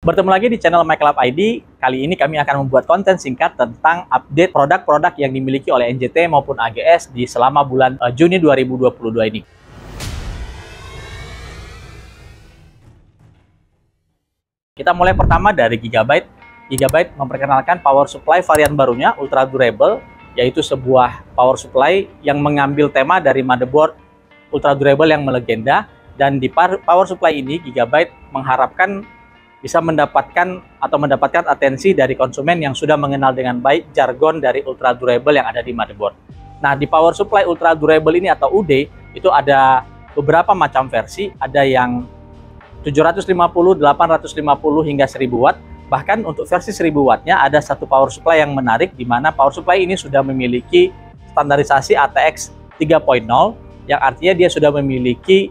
Bertemu lagi di channel MyClub ID. Kali ini kami akan membuat konten singkat tentang update produk-produk yang dimiliki oleh NJT maupun AGS di selama bulan Juni 2022 ini. Kita mulai pertama dari Gigabyte. Gigabyte memperkenalkan power supply varian barunya, Ultra Durable, yaitu sebuah power supply yang mengambil tema dari motherboard Ultra Durable yang melegenda. Dan di power supply ini, Gigabyte mengharapkan bisa mendapatkan atensi dari konsumen yang sudah mengenal dengan baik jargon dari Ultra Durable yang ada di motherboard. Nah, di power supply Ultra Durable ini atau UD, itu ada beberapa macam versi, ada yang 750, 850 hingga 1000 watt. Bahkan untuk versi 1000 wattnya ada satu power supply yang menarik, di mana power supply ini sudah memiliki standarisasi ATX 3.0, yang artinya dia sudah memiliki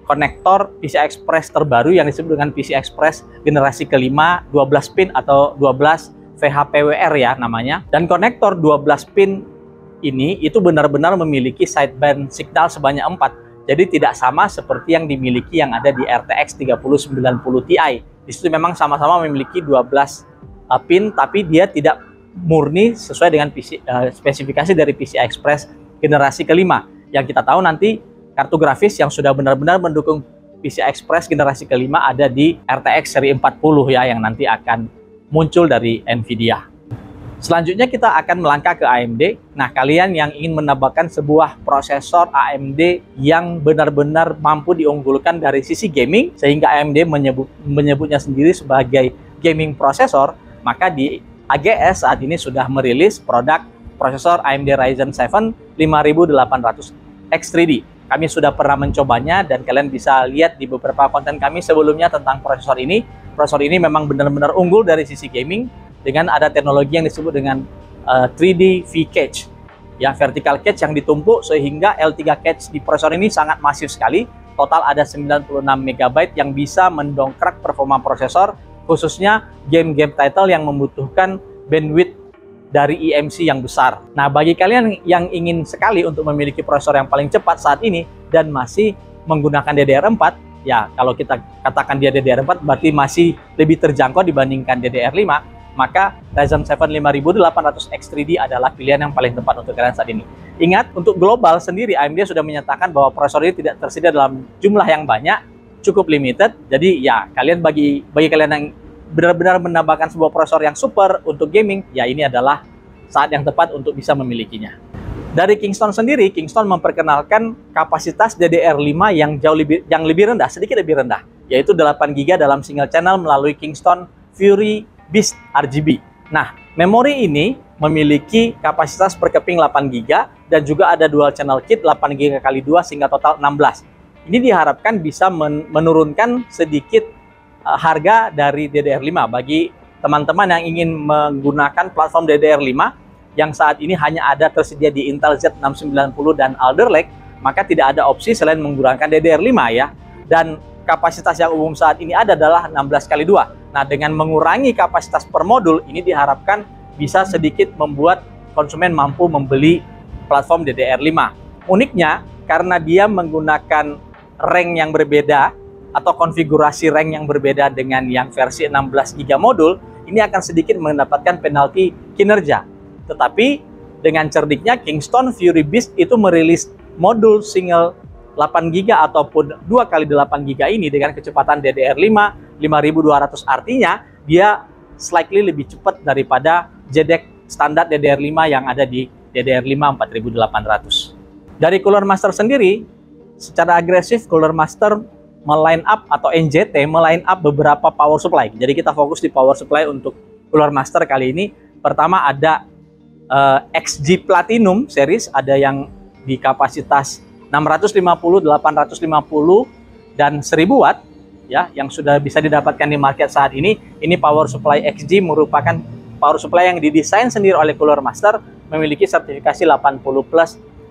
konektor PCI Express terbaru yang disebut dengan PCI Express generasi kelima 12 pin atau 12 VHPWR ya namanya. Dan konektor 12 pin ini itu benar-benar memiliki sideband signal sebanyak 4. Jadi tidak sama seperti yang dimiliki yang ada di RTX 3090 Ti. Di situ memang sama-sama memiliki 12 pin, tapi dia tidak murni sesuai dengan spesifikasi dari PCI Express generasi kelima. Yang kita tahu nanti kartu grafis yang sudah benar-benar mendukung PCI Express generasi kelima ada di RTX seri 40 ya, yang nanti akan muncul dari Nvidia. Selanjutnya kita akan melangkah ke AMD. Nah, kalian yang ingin menambahkan sebuah prosesor AMD yang benar-benar mampu diunggulkan dari sisi gaming, sehingga AMD menyebutnya sendiri sebagai gaming prosesor, maka di AGS saat ini sudah merilis produk prosesor AMD Ryzen 7 5800 X3D. Kami sudah pernah mencobanya dan kalian bisa lihat di beberapa konten kami sebelumnya tentang prosesor ini. Prosesor ini memang benar-benar unggul dari sisi gaming dengan ada teknologi yang disebut dengan 3D V-Cache. Ya, vertical cache yang ditumpuk sehingga L3 cache di prosesor ini sangat masif sekali. Total ada 96 MB yang bisa mendongkrak performa prosesor, khususnya game-game title yang membutuhkan bandwidth dari EMC yang besar. Nah, bagi kalian yang ingin sekali untuk memiliki prosesor yang paling cepat saat ini dan masih menggunakan DDR4, ya kalau kita katakan dia DDR4 berarti masih lebih terjangkau dibandingkan DDR5, maka Ryzen 7 5800 X3D adalah pilihan yang paling tepat untuk kalian saat ini. Ingat, untuk global sendiri AMD sudah menyatakan bahwa prosesor ini tidak tersedia dalam jumlah yang banyak, cukup limited. Jadi ya, bagi kalian yang benar-benar menambahkan sebuah prosesor yang super untuk gaming, ya ini adalah saat yang tepat untuk bisa memilikinya. Dari Kingston sendiri, Kingston memperkenalkan kapasitas DDR5 yang lebih rendah, sedikit lebih rendah, yaitu 8 GB dalam single channel melalui Kingston Fury Beast RGB. Nah, memori ini memiliki kapasitas per keping 8 GB dan juga ada dual channel kit 8 GB x 2 sehingga total 16. Ini diharapkan bisa menurunkan sedikit harga dari DDR5 bagi teman-teman yang ingin menggunakan platform DDR5 yang saat ini hanya ada tersedia di Intel Z690 dan Alder Lake, maka tidak ada opsi selain menggunakan DDR5 ya. Dan kapasitas yang umum saat ini adalah 16 x 2. Nah, dengan mengurangi kapasitas per modul ini diharapkan bisa sedikit membuat konsumen mampu membeli platform DDR5. Uniknya karena dia menggunakan rank yang berbeda atau konfigurasi rank yang berbeda dengan yang versi 16 GB modul, ini akan sedikit mendapatkan penalti kinerja. Tetapi dengan cerdiknya Kingston Fury Beast itu merilis modul single 8 GB ataupun 2 x 8 GB ini dengan kecepatan DDR5 5200, artinya dia slightly lebih cepat daripada JEDEC standar DDR5 yang ada di DDR5 4800. Dari Cooler Master sendiri, secara agresif Cooler Master meline up atau NJT meline up beberapa power supply. Jadi kita fokus di power supply untuk Cooler Master kali ini. Pertama ada XG Platinum series, ada yang di kapasitas 650, 850 dan 1000 watt ya, yang sudah bisa didapatkan di market saat ini. Ini power supply XG merupakan power supply yang didesain sendiri oleh Cooler Master, memiliki sertifikasi 80+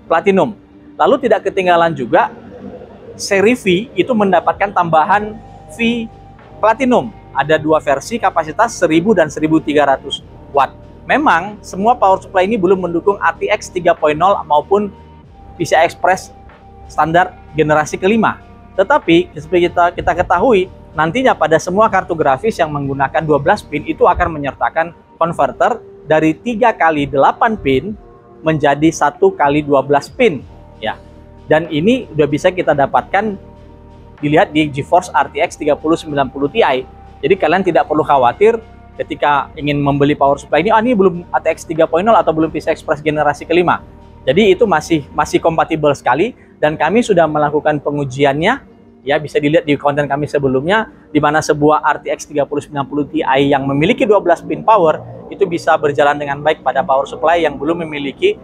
Platinum. Lalu tidak ketinggalan juga seri V itu mendapatkan tambahan V Platinum. Ada dua versi kapasitas 1000 dan 1300 watt. Memang semua power supply ini belum mendukung ATX 3.0 maupun PCI Express standar generasi kelima. Tetapi seperti kita ketahui, nantinya pada semua kartu grafis yang menggunakan 12 pin itu akan menyertakan konverter dari 3 kali 8 pin menjadi 1 kali 12 pin ya. Dan ini udah bisa kita dapatkan dilihat di GeForce RTX 3090 Ti. Jadi kalian tidak perlu khawatir ketika ingin membeli power supply ini belum RTX 3.0 atau belum PCI Express generasi kelima. Jadi itu masih kompatibel sekali, dan kami sudah melakukan pengujiannya ya, bisa dilihat di konten kami sebelumnya, di mana sebuah RTX 3090 Ti yang memiliki 12 pin power itu bisa berjalan dengan baik pada power supply yang belum memiliki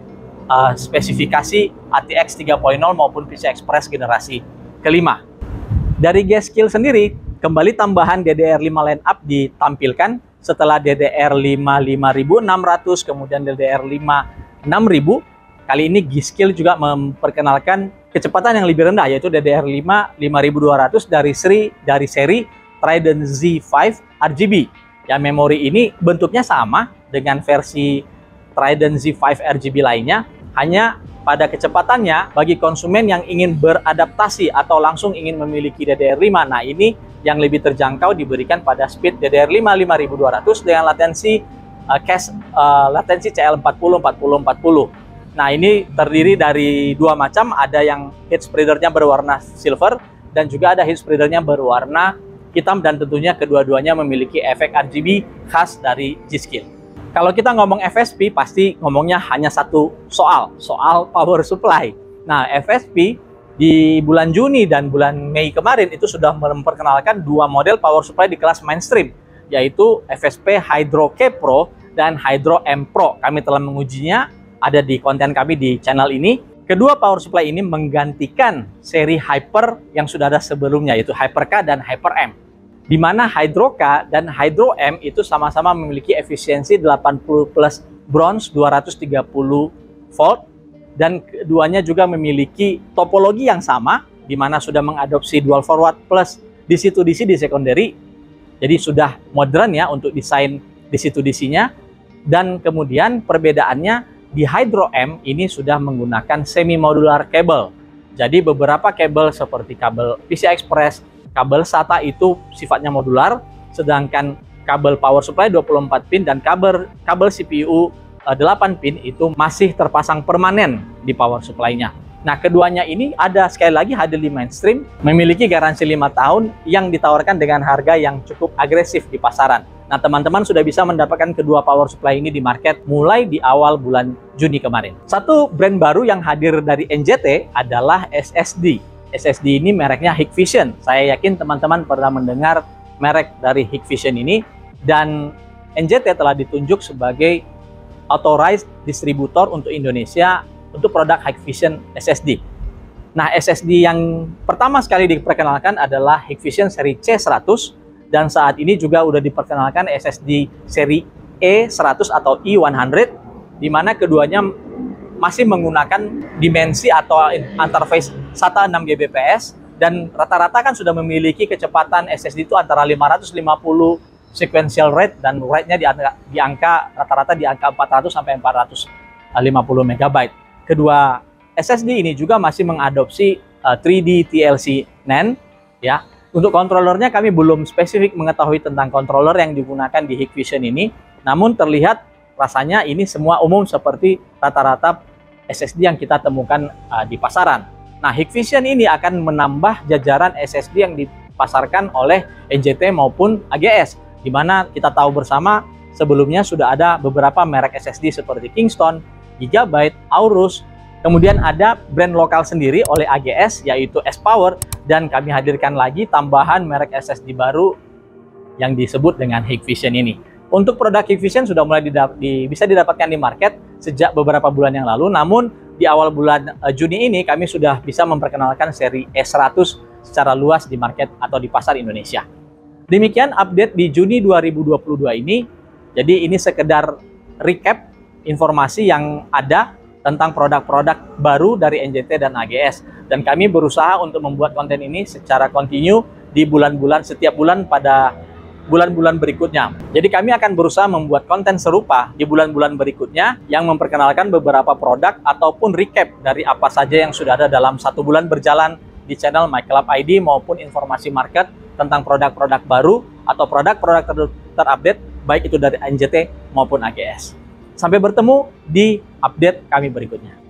spesifikasi RTX 3.0 maupun PCI Express generasi kelima. Dari G-Skill sendiri, kembali tambahan DDR5 lineup ditampilkan setelah DDR5 5600, kemudian DDR5 6000. Kali ini G-Skill juga memperkenalkan kecepatan yang lebih rendah, yaitu DDR5 5200 dari seri Trident Z5 RGB. Ya, memori ini bentuknya sama dengan versi Trident Z5 RGB lainnya, hanya pada kecepatannya bagi konsumen yang ingin beradaptasi atau langsung ingin memiliki DDR5. Nah, ini yang lebih terjangkau diberikan pada speed DDR5 5200 dengan latensi latensi CL40-40-40. Nah, ini terdiri dari dua macam, ada yang heat spreadernya berwarna silver dan juga ada heat spreadernya berwarna hitam, dan tentunya kedua-duanya memiliki efek RGB khas dari G-Skill. Kalau kita ngomong FSP, pasti ngomongnya hanya satu soal power supply. Nah, FSP di bulan Juni dan bulan Mei kemarin itu sudah memperkenalkan dua model power supply di kelas mainstream, yaitu FSP Hydro K Pro dan Hydro M Pro. Kami telah mengujinya, ada di konten kami di channel ini. Kedua power supply ini menggantikan seri Hyper yang sudah ada sebelumnya, yaitu Hyper K dan Hyper M. Di mana Hydro K dan Hydro M itu sama-sama memiliki efisiensi 80 plus bronze 230 volt, dan keduanya juga memiliki topologi yang sama, di mana sudah mengadopsi dual forward plus DC-to-DC di secondary. Jadi sudah modern ya untuk desain DC-to-DC-nya. Dan kemudian perbedaannya, di Hydro M ini sudah menggunakan semi modular kabel. Jadi beberapa kabel seperti kabel PCI Express, kabel SATA itu sifatnya modular, sedangkan kabel power supply 24 pin dan kabel CPU 8 pin itu masih terpasang permanen di power supply-nya. Nah, keduanya ini sekali lagi hadir di mainstream, memiliki garansi 5 tahun yang ditawarkan dengan harga yang cukup agresif di pasaran. Nah, teman-teman sudah bisa mendapatkan kedua power supply ini di market mulai di awal bulan Juni kemarin. Satu brand baru yang hadir dari NJT adalah SSD. SSD ini mereknya Hikvision. Saya yakin teman-teman pernah mendengar merek dari Hikvision ini, dan NJT telah ditunjuk sebagai authorized distributor untuk Indonesia untuk produk Hikvision SSD. Nah, SSD yang pertama sekali diperkenalkan adalah Hikvision seri C100, dan saat ini juga udah diperkenalkan SSD seri E100 atau E100, di mana keduanya masih menggunakan dimensi atau interface SATA 6 Gbps, dan rata-rata kan sudah memiliki kecepatan SSD itu antara 550 sequential rate, dan rate-nya di angka rata-rata di angka 400 sampai 450 MB. Kedua SSD ini juga masih mengadopsi 3D TLC NAND ya. Untuk controllernya kami belum spesifik mengetahui tentang controller yang digunakan di Hikvision ini, namun terlihat rasanya ini semua umum seperti rata-rata SSD yang kita temukan di pasaran. Nah, Hikvision ini akan menambah jajaran SSD yang dipasarkan oleh NJT maupun AGS, di mana kita tahu bersama sebelumnya sudah ada beberapa merek SSD seperti Kingston, Gigabyte, Aorus, kemudian ada brand lokal sendiri oleh AGS yaitu S-Power, dan kami hadirkan lagi tambahan merek SSD baru yang disebut dengan Hikvision ini. Untuk produk Hikvision sudah mulai bisa didapatkan di market sejak beberapa bulan yang lalu, namun di awal bulan Juni ini kami sudah bisa memperkenalkan seri E100 secara luas di market atau di pasar Indonesia. Demikian update di Juni 2022 ini. Jadi ini sekedar recap informasi yang ada tentang produk-produk baru dari NJT dan AGS. Dan kami berusaha untuk membuat konten ini secara kontinu di setiap bulan pada bulan-bulan berikutnya. Jadi kami akan berusaha membuat konten serupa di bulan-bulan berikutnya yang memperkenalkan beberapa produk ataupun recap dari apa saja yang sudah ada dalam 1 bulan berjalan di channel My Club ID maupun informasi market tentang produk-produk baru atau produk-produk terupdate, baik itu dari NJT maupun AGS. Sampai bertemu di update kami berikutnya.